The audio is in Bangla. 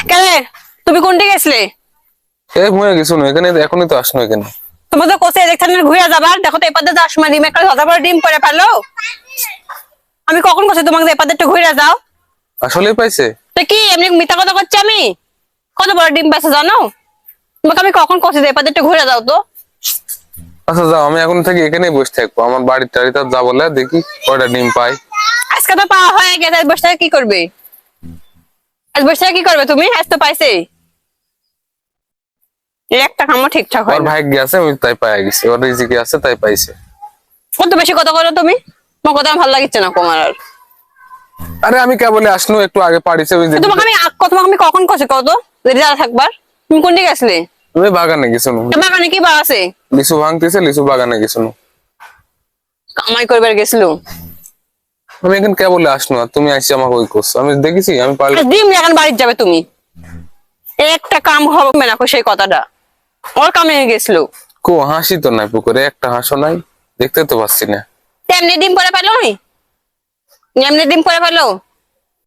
কেন তুমি কোনটি গেছিলে? এই মরে গেছো না এখানে, এখনই তো আসনো এখানে। তোমাদের কোচে দেখছেন ঘুরে যাবার, দেখো তো এপাতে যাওয়ার সময় ডিম একটা হঠাৎ করে ডিম করে ফেলো। আমি কখন বলছি তোমাকে এপাতে একটু ঘুরে যাও? আসলেই পাইছে? তো কি এমনি মিথ্যা কথা করছি আমি? কত বড় ডিম পাইছে জানো? তোমাকে আমি কখন কষি যে এপাতে একটু ঘুরে যাও তো। আচ্ছা যাও, আমি এখন থেকে এখানেই বসে থাকবো, আমার বাড়ির টাড়িতে যাবো না, দেখি কয়টা ডিম পাই। আজকে তো পাওয়া হয়ে গেছে, আজ বসে থেকে কি করবে? আজ বসে থেকে কি করবে তুমি? আজ তো পাইছে, এই একটা কামও ঠিকঠাক হয় ওর না। ভাগ্যে আছে, আমি তাই পাই গেছি, ওর রিজিকে আছে তাই পাইছে। কত বেশি কথা বলো তুমি, তোমার কথা আমার ভালো লাগছে না তোমার আর। আরে আমি কেবলে আসলো একটু আগে পাড়িছে ওই যে। তোমাকে আমি কখন কষে কত যারা থাকবার? তুমি কোন দিকে গেছিলে? তুমি বাগানে গেছো না? বাগানে কি বা আছে? লিচু ভাঙতেছে, লিচু বাগানে গেছো না? কামাই করবার গেছিল। আমি এখন কেবলে আসলো, আর তুমি আসছি আমাকে ওই করছো, আমি দেখেছি আমি পারলে। ডিম এখন বাড়িতে যাবে তুমি, একটা কাম হবে না সেই কথাটা। ওর কামে গেছিল। কো হাসি তো নাই পুকুরে, একটা হাসো নাই, দেখতে তো পাচ্ছি না। তেমনি ডিম পরে ফেলো, এমনি ডিম পরে ফেলো।